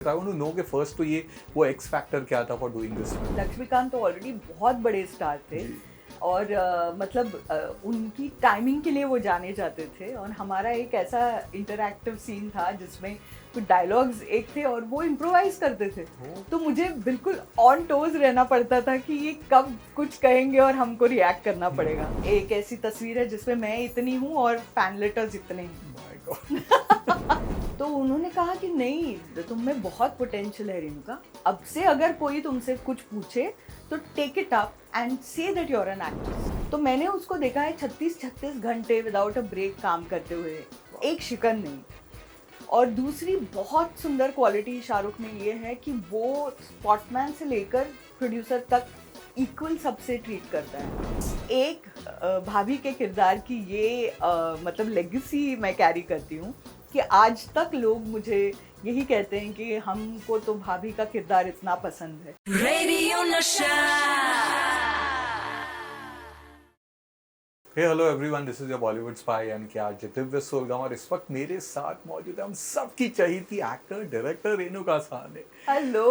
I want to know कि first तो ये वो X factor क्या था for doing this film? Laxmikant तो ऑलरेडी बहुत बड़े स्टार थे जी। और उनकी टाइमिंग के लिए वो जाने जाते थे और हमारा एक ऐसा इंटरैक्टिव सीन था जिसमें कुछ डायलॉग्स एक थे और वो इम्प्रोवाइज करते थे। तो मुझे बिल्कुल ऑन टोज रहना पड़ता था कि ये कब कुछ कहेंगे और हमको रिएक्ट करना पड़ेगा। एक ऐसी तस्वीर है जिसमें मैं इतनी हूँ और फैन लेटर्स इतने हैं। My God. तो उन्होंने कहा कि नहीं, तुम में बहुत पोटेंशियल है रेणुका, अब से अगर कोई तुमसे कुछ पूछे तो take it up and say that you are an actress. तो मैंने उसको देखा है 36 घंटे विदाउट अ ब्रेक काम करते हुए, एक शिकन नहीं। और दूसरी बहुत सुंदर क्वालिटी शाहरुख में ये है कि वो स्पॉटमैन से लेकर प्रोड्यूसर तक इक्वल सबसे ट्रीट करता है। एक भाभी के किरदार की ये मतलब लेगेसी मैं कैरी करती हूँ कि आज तक लोग मुझे यही कहते हैं कि हमको तो भाभी का किरदार इतना पसंद है। रेडियो नशा। Hey, hello everyone, this is your Bollywood spy and क्या दिव्य सोलगांव और इस वक्त मेरे साथ मौजूद है हम सबकी चहेती actor director Renuka Sahane. Hello.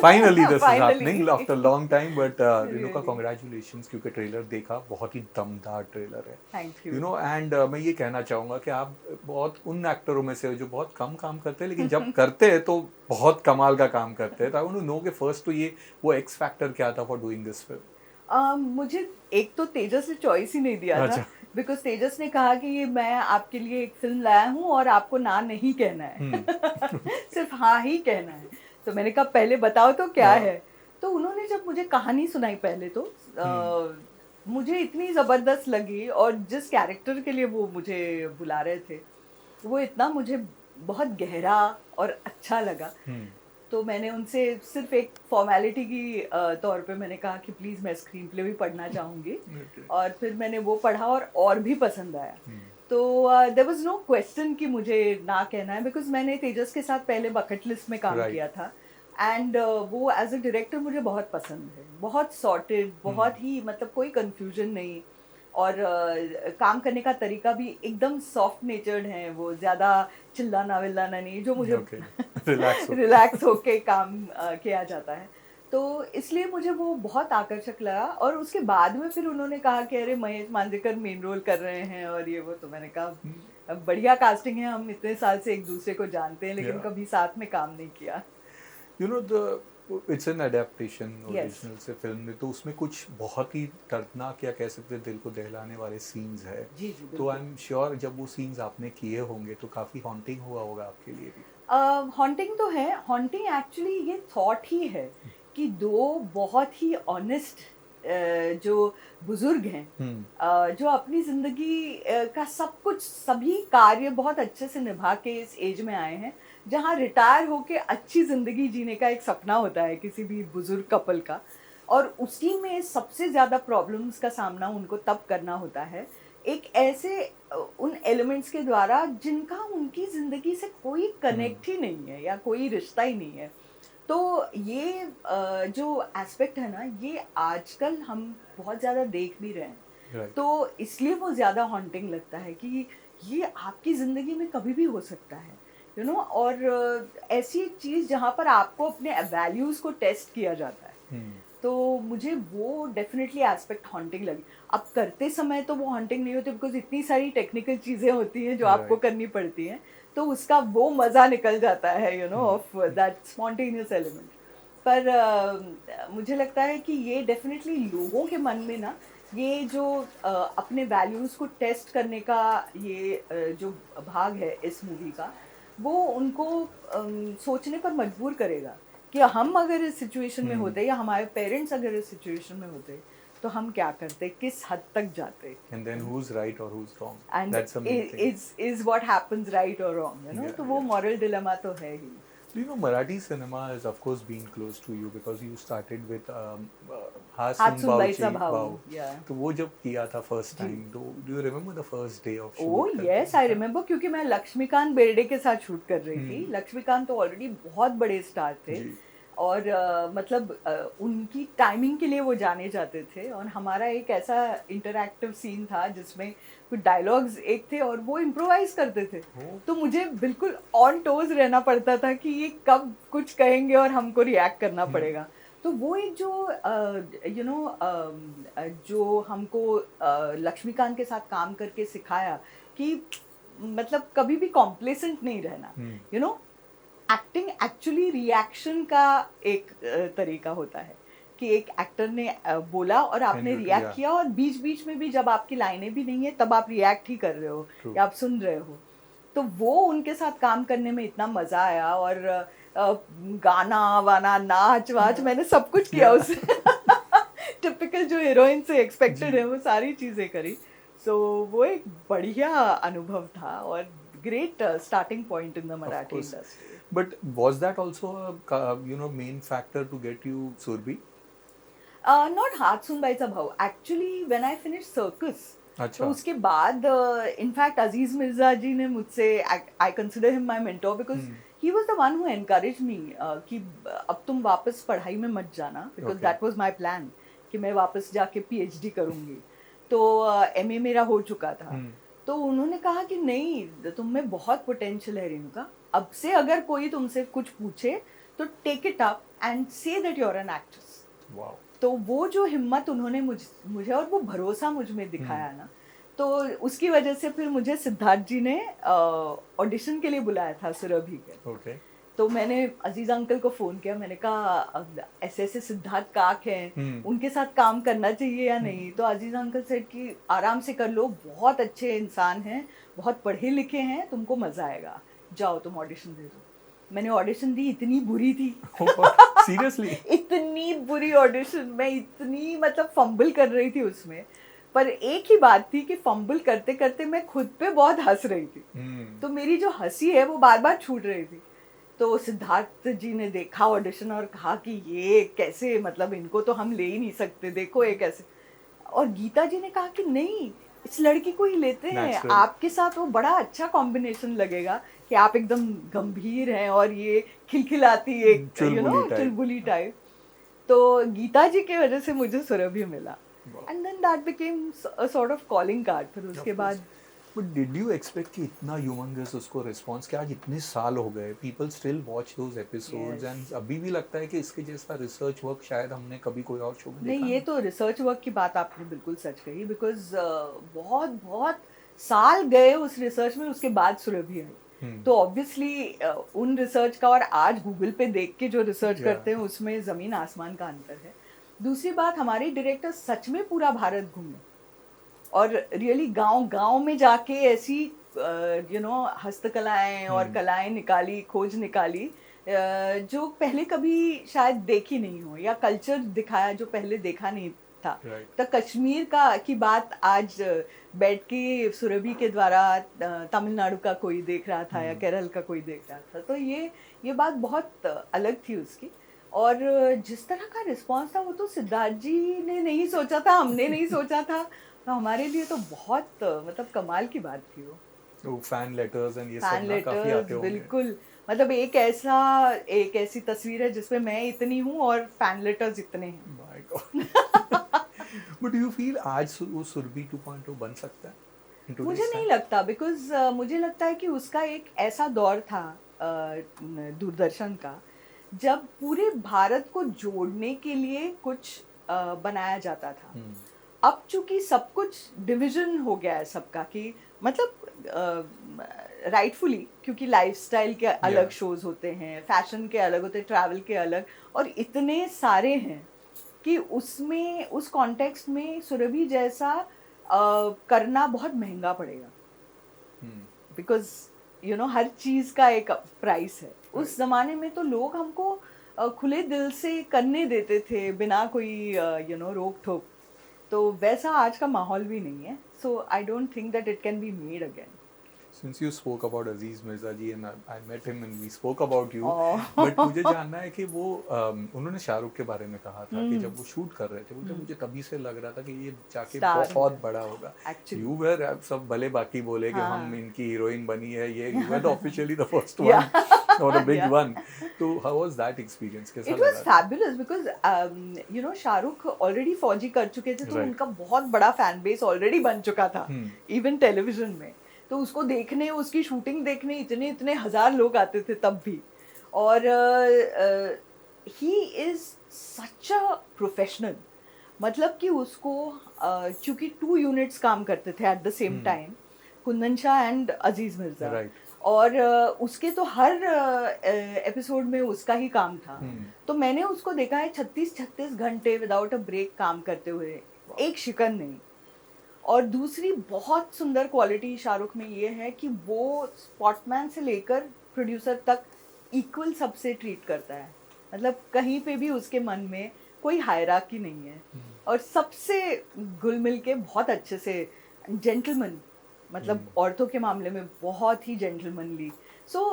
Finally this is happening after long time, but Renuka congratulations क्योंकि ट्रेलर देखा, बहुत ही दमदार ट्रेलर है। Thank you. You know, and मैं ये कहना चाहूँगा कि आप बहुत उन एक्टरों में से हो जो बहुत कम काम करते हैं लेकिन जब करते हैं तो बहुत कमाल का काम करते हैं। तो आई वांट टू नो कि फर्स्ट तो ये वो एक्स फैक्टर क्या था फॉर डूइंग दिस फिल्म? मुझे एक तो तेजस ने चॉइस ही नहीं दिया था, बिकॉज तेजस ने कहा कि ये मैं आपके लिए एक फिल्म लाया हूँ और आपको ना नहीं कहना है। सिर्फ हाँ ही कहना है। तो मैंने कहा पहले बताओ तो क्या है। तो उन्होंने जब मुझे कहानी सुनाई पहले तो मुझे इतनी ज़बरदस्त लगी और जिस कैरेक्टर के लिए वो मुझे बुला रहे थे वो इतना मुझे बहुत गहरा और अच्छा लगा। तो मैंने उनसे सिर्फ एक फॉर्मेलिटी की तौर पे मैंने कहा कि प्लीज़ मैं स्क्रीन प्ले भी पढ़ना चाहूँगी। और फिर मैंने वो पढ़ा और भी पसंद आया। तो देयर वाज नो क्वेश्चन कि मुझे ना कहना है, बिकॉज मैंने तेजस के साथ पहले बकेट लिस्ट में काम किया था एंड वो एज अ डायरेक्टर मुझे बहुत पसंद है, बहुत सॉर्टेड, बहुत ही मतलब कोई कन्फ्यूजन नहीं और काम करने का तरीका भी एकदम सॉफ्ट नेचर्ड है। वो ज़्यादा चिल्लाना विल्लाना नहीं, जो मुझे रिलैक्स होके काम किया जाता है। तो इसलिए मुझे वो बहुत आकर्षक लगा। और उसके बाद में फिर उन्होंने कहा कि अरे महेश मांजरेकर मेन रोल कर रहे हैं और ये वो। तो मैंने कहा अब बढ़िया कास्टिंग है, हम इतने साल से एक दूसरे को जानते हैं लेकिन कभी साथ में काम नहीं किया। You know, it's an adaptation original से फिल्म में, तो उसमें कुछ बहुत ही दर्दनाक या कह सकते हैं दिल को दहलाने वाले सीन्स है। जी, तो आई एम श्योर जब वो सीन्स आपने किए होंगे तो काफ़ी हॉन्टिंग हुआ होगा आपके लिए भी। हॉन्टिंग तो है। हॉन्टिंग एक्चुअली ये थॉट ही है कि दो बहुत ही ऑनेस्ट जो बुजुर्ग हैं जो अपनी जिंदगी का सब कुछ सभी कार्य बहुत अच्छे से निभा के इस एज में आए हैं जहाँ रिटायर होके अच्छी जिंदगी जीने का एक सपना होता है किसी भी बुजुर्ग कपल का। और उसी में सबसे ज़्यादा प्रॉब्लम्स का सामना उनको तब करना होता है एक ऐसे उन एलिमेंट्स के द्वारा जिनका उनकी ज़िंदगी से कोई कनेक्ट ही नहीं है या कोई रिश्ता ही नहीं है। तो ये जो एस्पेक्ट है ना, ये आजकल हम बहुत ज़्यादा देख भी रहे हैं। तो इसलिए वो ज़्यादा हॉन्टिंग लगता है कि ये आपकी ज़िंदगी में कभी भी हो सकता है, यू नो। और ऐसी एक चीज़ जहाँ पर आपको अपने वैल्यूज़ को टेस्ट किया जाता है। तो मुझे वो डेफिनेटली एस्पेक्ट हॉन्टिंग लगी। अब करते समय तो वो हॉन्टिंग नहीं होती बिकॉज इतनी सारी टेक्निकल चीज़ें होती हैं जो आपको करनी पड़ती हैं, तो उसका वो मज़ा निकल जाता है, you know, of that spontaneous element. पर मुझे लगता है कि ये डेफिनेटली लोगों के मन में ना ये जो अपने वैल्यूज़ को टेस्ट करने का ये जो भाग है इस मूवी का, वो उनको सोचने पर मजबूर करेगा कि हम अगर इस सिचुएशन में होते या हमारे पेरेंट्स अगर इस सिचुएशन में होते तो हम क्या करते, किस हद तक जाते। And then who's right or who's wrong? And That's the main thing. is what happens right or wrong, you know? तो वो moral dilemma तो है ही। Do you know Marathi cinema has of course been close to you because you started with Hasun Bau. Yeah. तो वो जब किया था first time, do you remember the first day of shoot? Oh yes, I remember, क्योंकि मैं लक्ष्मीकांत बेर्डे के साथ shoot कर रही थी। लक्ष्मीकांत तो ऑलरेडी बहुत बड़े स्टार थे और मतलब उनकी टाइमिंग के लिए वो जाने जाते थे, और हमारा एक ऐसा इंटरैक्टिव सीन था जिसमें कुछ डायलॉग्स एक थे और वो इम्प्रोवाइज करते थे। तो मुझे बिल्कुल ऑन टोज रहना पड़ता था कि ये कब कुछ कहेंगे और हमको रिएक्ट करना पड़ेगा। तो वो एक जो जो हमको लक्ष्मीकांत के साथ काम करके सिखाया कि मतलब कभी भी कॉम्प्लेसेंट नहीं रहना, you know, acting actually reaction का एक तरीका होता है कि एक एक्टर ने बोला और आपने रिएक्ट किया, और बीच बीच में भी जब आपकी लाइनें भी नहीं है तब आप रिएक्ट ही कर रहे हो या आप सुन रहे हो। तो वो उनके साथ काम करने में इतना मजा आया, और गाना वाना नाच वाच मैंने सब कुछ किया उससे। टिपिकल जो हीरोइन से एक्सपेक्टेड है वो सारी चीजें करी। सो वो एक बढ़िया अनुभव था और great starting point in the Marathi industry. But was that also a main factor to get you Surbi? Not हाथ सुनबाईचा भाऊ. Actually, when I finished Circus, अच्छा. तो उसके बाद इनफैक्ट अजीज मिर्जा जी ने मुझसे, I consider him my mentor because he was the one who encouraged me कि अब तुम वापस पढ़ाई में मत जाना, because that was my plan कि मैं वापस जाके PhD करूँगी. तो MA मेरा हो चुका था. तो उन्होंने कहा कि नहीं, तुम में बहुत पोटेंशियल है रेणुका, अब से अगर कोई तुमसे कुछ पूछे तो take it up and say that you are an actress. तो वो जो हिम्मत उन्होंने मुझे और वो भरोसा मुझ में दिखाया ना, तो उसकी वजह से फिर मुझे सिद्धार्थ जी ने ऑडिशन के लिए बुलाया था सुरभि के। तो मैंने अजीज अंकल को फोन किया, मैंने कहा ऐसे ऐसे सिद्धार्थ काक हैं, उनके साथ काम करना चाहिए या नहीं। तो अजीज अंकल सेड कि आराम से कर लो, बहुत अच्छे इंसान हैं, बहुत पढ़े लिखे हैं, तुमको मजा आएगा, जाओ तुम ऑडिशन दे दो। मैंने ऑडिशन दी, इतनी बुरी थी। सीरियसली? इतनी बुरी ऑडिशन, मैं इतनी मतलब फंबल कर रही थी उसमें। पर एक ही बात थी कि फंबल करते करते मैं खुद पे बहुत हंस रही थी। तो मेरी जो हंसी है वो बार बार छूट रही थी। तो सिद्धार्थ जी ने देखा ऑडिशन और कहा कि ये कैसे, मतलब इनको तो हम ले ही नहीं सकते, देखो ये कैसे। और गीता जी ने कहा कि नहीं, इस लड़की को ही लेते हैं, आपके साथ वो बड़ा अच्छा कॉम्बिनेशन लगेगा कि आप एकदम गंभीर हैं और ये खिलखिलाती एक चुलबुली टाइप। तो गीता जी की वजह से मुझे सुरभि मिला, and then that became a sort of calling card. फिर उसके बाद But did you expect कि इतना ह्यूमंगस उसको रिस्पॉन्स, कि आज इतने साल हो गए, people still watch those episodes, and अभी भी लगता है कि इसके जैसा रिसर्च वर्क शायद हमने कभी कोई और शो में देखा नहीं। ये तो रिसर्च वर्क की बात आपने बिल्कुल सच कही, बिकॉज बहुत बहुत साल गए उस रिसर्च में, उसके बाद सुरभि आई। तो ऑब्वियसली उन रिसर्च का और आज गूगल पे देख के जो रिसर्च करते हैं उसमें ज़मीन आसमान का अंतर है। दूसरी बात, हमारे डायरेक्टर सच में पूरा भारत घूमे और रियली गांव गांव में जाके ऐसी हस्तकलाएं और कलाएं निकाली, खोज निकाली जो पहले कभी शायद देखी नहीं हो, या कल्चर दिखाया जो पहले देखा नहीं था। तो कश्मीर की बात आज बैठ के सुरभि के द्वारा तमिलनाडु का कोई देख रहा था या केरल का कोई देख रहा था। तो ये बात बहुत अलग थी उसकी। और जिस तरह का रिस्पांस था वो तो सिद्धार्थ जी ने नहीं सोचा था, हमने नहीं सोचा था। तो हमारे लिए तो बहुत मतलब कमाल की बात थी वो फैन लेटर्स एंड ये सब ना काफी आते होंगे। बिल्कुल, मतलब एक ऐसी तस्वीर है जिसमें मैं इतनी हूँ और फैन लेटर्स इतने हैं। My God. But you feel आज वो सुरभि 2.0 बन सकता है? मुझे नहीं लगता, बिकॉज मुझे लगता है कि उसका एक ऐसा दौर था दूरदर्शन का जब पूरे भारत को जोड़ने के लिए कुछ बनाया जाता था। अब चूंकि सब कुछ डिवीजन हो गया है सबका, कि मतलब राइटफुली, क्योंकि लाइफस्टाइल के अलग शोज होते हैं, फैशन के अलग होते हैं, ट्रैवल के अलग, और इतने सारे हैं कि उसमें उस कॉन्टेक्स्ट में सुरभि जैसा करना बहुत महंगा पड़ेगा, बिकॉज हर चीज का एक प्राइस है। उस जमाने में तो लोग हमको खुले दिल से करने देते थे बिना कोई रोक ठोक। तो वैसा आज का माहौल भी नहीं है। So I don't think that it can be made again. Since you spoke about Aziz Mirza ji and I met him and we spoke about you, Oh. but मुझे जानना है कि वो उन्होंने शाहरुख के बारे में कहा था कि जब वो शूट कर रहे थे बोलते मुझे तभी से लग रहा था कि ये जाके Star बहुत बड़ा होगा. Actually. You were सब भले बाकी बोले कि हाँ. हम इनकी हीरोइन बनी है ये you were officially the first Yeah. one or a big Yeah. one. तो how was that experience? कैसा It was लगा? fabulous because you know Shahrukh already फौजी कर चुके थे तो Right. उनका बहुत बड़ा फैन बेस ऑलरेडी बन चुका था इवन टेलीविजन में. तो उसको देखने उसकी शूटिंग देखने इतने इतने हजार लोग आते थे तब भी. और he is such a professional. मतलब कि उसको क्योंकि 2 यूनिट्स काम करते थे at the same time, Kundan Shah and Aziz Mirza. Right. और उसके तो हर एपिसोड में उसका ही काम था. तो मैंने उसको देखा है 36 घंटे विदाउट अ ब्रेक काम करते हुए, एक शिकन नहीं. और दूसरी बहुत सुंदर क्वालिटी शाहरुख में ये है कि वो स्पॉटमैन से लेकर प्रोड्यूसर तक इक्वल सबसे ट्रीट करता है. मतलब कहीं पे भी उसके मन में कोई हायरार्की नहीं है और सबसे घुल मिल के बहुत अच्छे से जेंटलमैन. मतलब औरतों के मामले में बहुत ही जेंटलमैनली. सो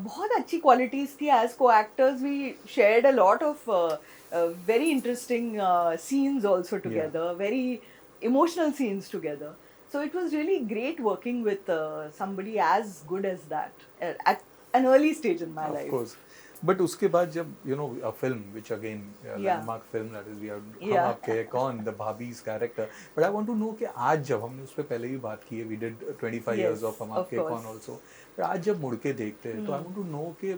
बहुत अच्छी क्वालिटीज थी. As co actors we shared a lot of very interesting scenes also together, very emotional scenes together. So it was really great working with somebody as good as that at an early stage in my life. Of course. But उसके बाद जब you know a film which again landmark film that is we have हम आपके कौन the भाभी's character. But I want to know कि आज जब हमने उस पे पहले भी बात की है we did 25 years of हम आपके कौन also. But आज जब मुड़ के देखते हैं तो I want to know कि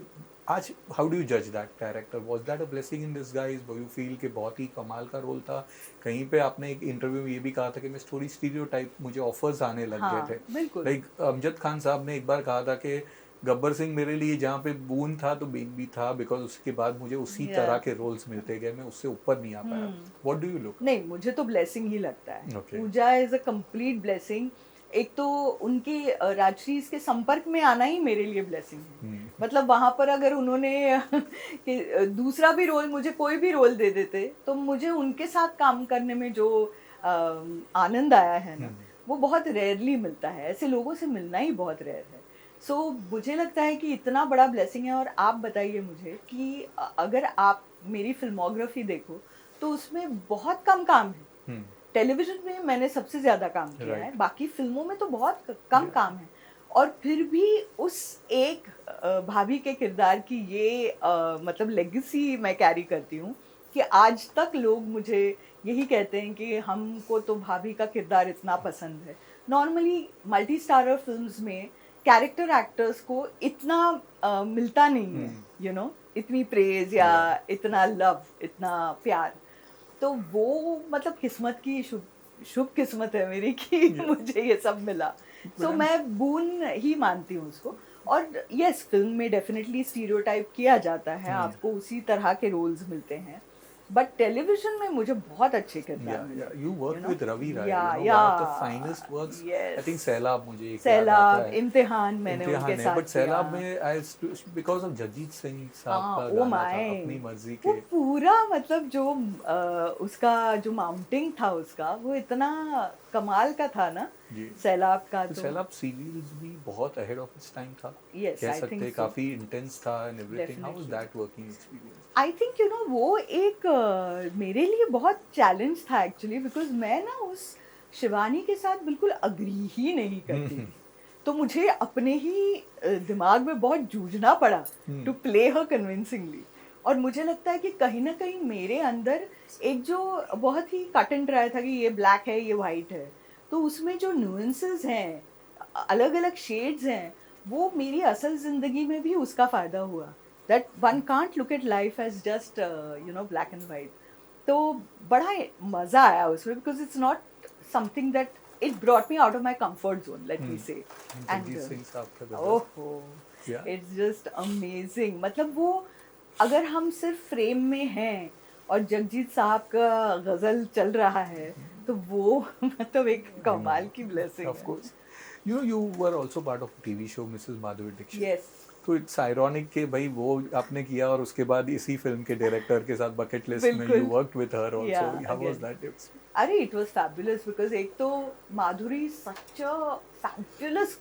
आज how do you judge that character? Was that a blessing in disguise? Do you feel कि बहुत ही कमाल का रोल था? कहीं पे आपने एक इंटरव्यू में ये भी कहा था कि मैं थोड़ी स्टीरियोटाइप मुझे ऑफर्स आने लग गए थे. बिल्कुल. लाइक अमजद खान साहब ने एक बार कहा था कि गब्बर सिंह मेरे लिए जहाँ पे बून था तो बेन भी था बिकॉज उसके बाद मुझे उसी तरह के रोल्स मिलते गए, मैं उससे ऊपर नहीं आ पाया. What do you look? नहीं, मुझे तो ब्लेसिंग ही लगता है. Okay. Pooja is a complete blessing. एक तो उनकी राजश्री के संपर्क में आना ही मेरे लिए ब्लेसिंग है. मतलब वहां पर अगर उन्होंने कि दूसरा भी रोल मुझे कोई भी रोल दे देते तो मुझे उनके साथ काम करने में जो आनंद आया है ना वो बहुत रेयरली मिलता है. ऐसे लोगों से मिलना ही बहुत रेयर है. सो मुझे लगता है कि इतना बड़ा ब्लेसिंग है. और आप बताइए मुझे कि अगर आप मेरी फिल्मोग्राफी देखो तो उसमें बहुत कम काम है. टेलीविजन में मैंने सबसे ज्यादा काम किया है, बाकी फिल्मों में तो बहुत कम काम है. और फिर भी उस एक भाभी के किरदार की ये मतलब लेगेसी मैं कैरी करती हूँ कि आज तक लोग मुझे यही कहते हैं कि हमको तो भाभी का किरदार इतना पसंद है. नॉर्मली मल्टी स्टारर फिल्म्स में कैरेक्टर एक्टर्स को इतना मिलता नहीं है, यू नो, इतनी प्रेज या इतना लव, इतना प्यार. तो वो मतलब किस्मत की शुभ किस्मत है मेरी कि मुझे ये सब मिला. सो मैं बून ही मानती हूँ उसको. और यस, फिल्म में डेफिनेटली स्टीरियोटाइप किया जाता है, आपको उसी तरह के रोल्स मिलते हैं. बट टेलीविजन में मुझे बहुत अच्छे किरदार मिले. You worked with Ravi Rai, yeah, one of the finest works. Yes. I think सैलाब मुझे एक सैलाब, इम्तिहान मैंने उनके साथ बट सैलाब में because of जगजीत सिंह साहब का गाना था अपनी मर्जी के. वो पूरा मतलब जो उसका जो माउंटिंग था उसका वो इतना कमाल का था ना सैलाब का. तो सैलाब सीरीज भी बहुत ahead of its time था. Yes, कह I सकते think so. काफी intense था and everything. How was that working experience? I think you know वो एक मेरे लिए बहुत चैलेंज था एक्चुअली, बिकॉज मैं ना उस शिवानी के साथ बिल्कुल अग्री ही नहीं करती. तो मुझे अपने ही दिमाग में बहुत जूझना पड़ा टू प्ले हर कन्विंसिंगली. और मुझे लगता है कि कहीं ना कहीं मेरे अंदर एक जो बहुत ही कट एंड ड्राई था कि ये ब्लैक है ये वाइट है, तो उसमें जो न्यूएंसेस हैं, अलग अलग शेड्स हैं, वो मेरी असल जिंदगी में भी उसका फ़ायदा हुआ. That one can't look at life as just you know black and white. तो बड़ा मज़ा आया उसमें because it's not something that it brought me out of my comfort zone, let me say. And oh, it's just amazing. मतलब वो अगर हम सिर्फ फ्रेम में हैं और जगजीत साहब का गज़ल चल रहा है तो वो मतलब एक कमाल की blessing है. Of course. You know, you were also part of a TV show, Mrs. Madhuri Dixit. Yes. तो इट्स आयरॉनिक कि भाई वो आपने किया और उसके बाद इसी फिल्म के डायरेक्टर के साथ बकेट लिस्ट में you worked with her also. How was that? अरे इट वाज फैबुलस बिकॉज़ एक तो Madhuri such a fabulous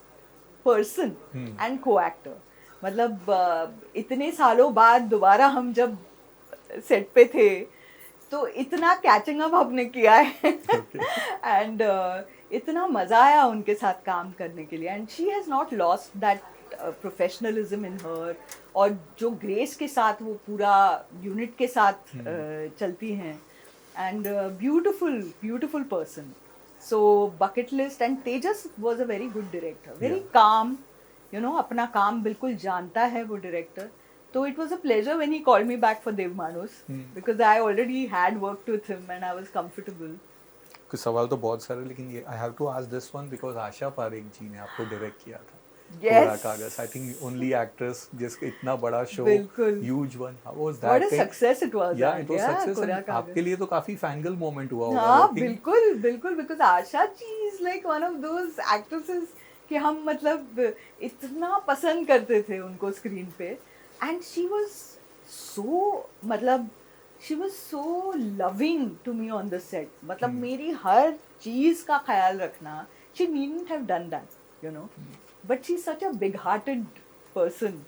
person and co-actor. मतलब इतने सालों बाद दोबारा हम जब सेट पे थे तो इतना कैचिंग अप हमने किया है एंड इतना मज़ा आया उनके साथ काम करने के लिए and she has not lost that professionalism in her और जो ग्रेस के साथ वो पूरा यूनिट के साथ चलती हैं and beautiful person. So bucket list and Tejas was a very good director, very calm, you know, अपना काम बिल्कुल जानता है वो director. So it was a pleasure when he called me back for Devmanus because I already had worked with him and I was comfortable. कुछ सवाल तो बहुत सारे लेकिन ये I have to ask this one because Asha Parekh जी ने आपको direct किया था. Yes. कागज. I think only actress जिसका इतना बड़ा show, huge one. How was that? What a success it was. Yeah, it was success. And आपके लिए तो काफी fangirl moment हुआ होगा. हाँ बिल्कुल because Asha ji is like one of those actresses कि हम मतलब इतना पसंद करते थे उनको स्क्रीन पे and she was so मतलब she was so loving to me on the set. मतलब मेरी हर चीज का ख्याल रखना. She needn't have done that, you know. But she's such a big-hearted person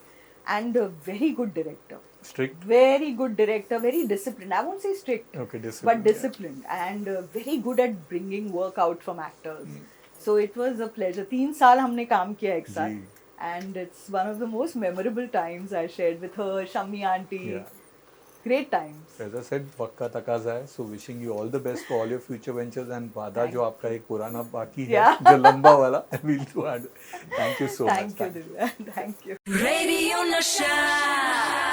and a very good director. Strict? Very good director, very disciplined. I won't say strict, okay, disciplined, but disciplined and very good at bringing work out from actors. So it was a pleasure. 3 साल हमने काम किया एक साथ. And it's one of the most memorable times I shared with her, Shammi auntie. Yeah. Great times. As I said, वक्त का तकाजा है. So wishing you all the best for all your future ventures and वादा जो आपका एक पुराना बाकी है, जो लंबा वाला, we'll do it. Thank you so much. Thank you, Divya. Thank you. Radio Nasha.